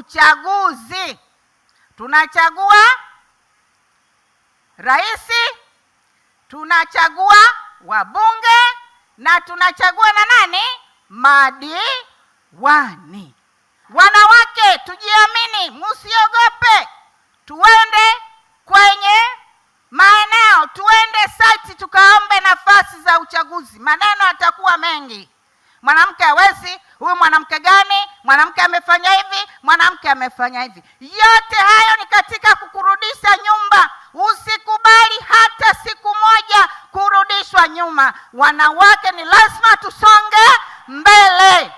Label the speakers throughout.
Speaker 1: uchaguzi. Tunachagua rais, tunachagua wabunge na tunachagua na nani? Madiwani. Wanawake tujiamini, msiogope. Tuende kwenye maeneo, tuende site tukaombe nafasi za uchaguzi. Maneno yatakuwa mengi. Mwanamke hawezi, huyu mwanamke gani? Mwanamke amefanya hivi, mwanamke amefanya hivi. Yote hayo ni katika kukurudisha nyumba. Usikubali hata siku moja kurudishwa nyuma. Wanawake ni lazima tusonge mbele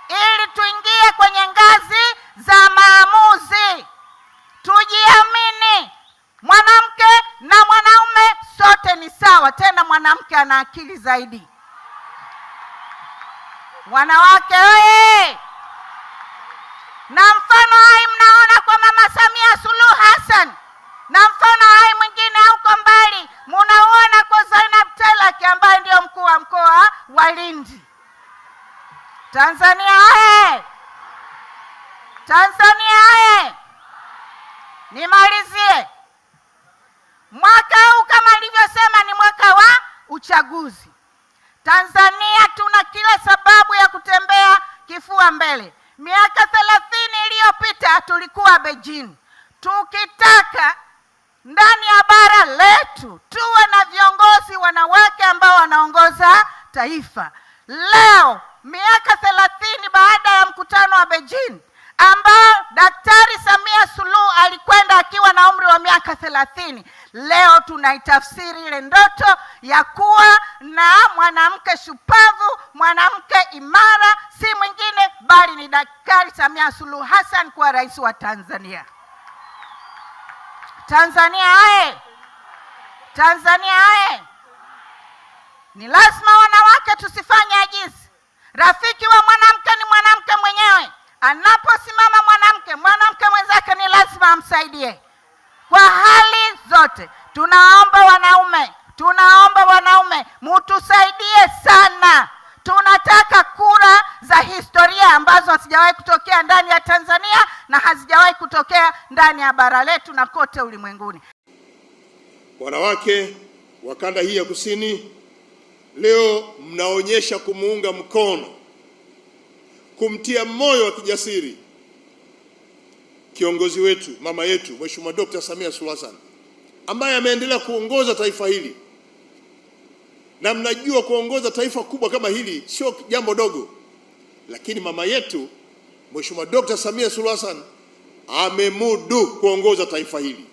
Speaker 1: ili tuingie kwenye ngazi za maamuzi. Tujiamini. Mwanamke na mwanaume sote ni sawa, tena mwanamke ana akili zaidi. Wanawake oye! Na mfano hai mnaona kwa Mama Samia Suluhu Hassan, na mfano hai mwingine huko mbali mnaona kwa Zainab Telaki ambaye ndio mkuu wa mkoa wa Lindi. Tanzania oye! Tanzania oye! Nimalizie. Mwaka huu kama nilivyosema ni mwaka wa uchaguzi. Tanzania tuna kila sababu ya kutembea kifua mbele. Miaka 30 iliyopita tulikuwa Beijing. Tukitaka ndani ya bara letu tuwe na viongozi wanawake ambao wanaongoza taifa. Leo miaka 30 baada ya mkutano wa Beijing ambao Daktari Samia Suluhu alikwenda akiwa na umri wa miaka 30. Leo tunaitafsiri ile ndoto ya kuwa na mwanamke shupavu, mwanamke imara, si mwingine bali ni Daktari Samia Suluhu Hassan kuwa rais wa Tanzania. Tanzania aye! Tanzania aye! Ni lazima wanawake tusifanye ajizi. Rafiki wa mwanamke ni mwanamke mwenyewe. Anaposimama mwanamke mwenzake ni lazima amsaidie kwa hali zote. Tunaomba wanaume mtusaidie sana. Tunataka kura za historia ambazo hazijawahi kutokea ndani ya Tanzania na hazijawahi kutokea ndani ya bara letu na kote ulimwenguni.
Speaker 2: Wanawake wa kanda hii ya kusini, leo mnaonyesha kumuunga mkono, kumtia moyo wa kijasiri kiongozi wetu, mama yetu, Mheshimiwa Dr. Samia Suluhu Hassan, ambaye ameendelea kuongoza taifa hili. Na mnajua kuongoza taifa kubwa kama hili sio jambo dogo. Lakini mama yetu Mheshimiwa Dr. Samia Suluhu Hassan amemudu kuongoza taifa hili.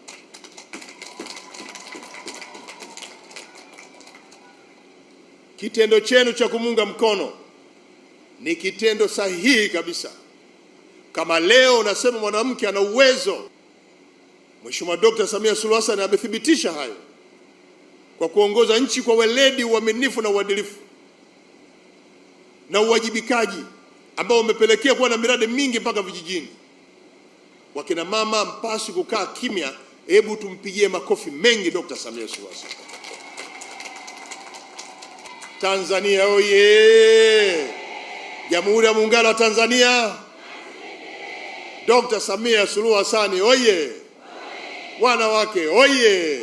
Speaker 2: Kitendo chenu cha kumunga mkono ni kitendo sahihi kabisa. Kama leo nasema mwanamke ana uwezo, Mheshimiwa Dr. Samia Suluhu Hassan amethibitisha hayo kwa kuongoza nchi kwa weledi, uaminifu na uadilifu na uwajibikaji ambao umepelekea kuwa na miradi mingi mpaka vijijini. Wakina mama mpasi kukaa kimya, hebu tumpigie makofi mengi Dr. Samia Suluhu Hassan. Tanzania oye! Jamhuri ya Muungano wa Tanzania. Dr. Samia Suluhu Hassan oye! Wanawake oye!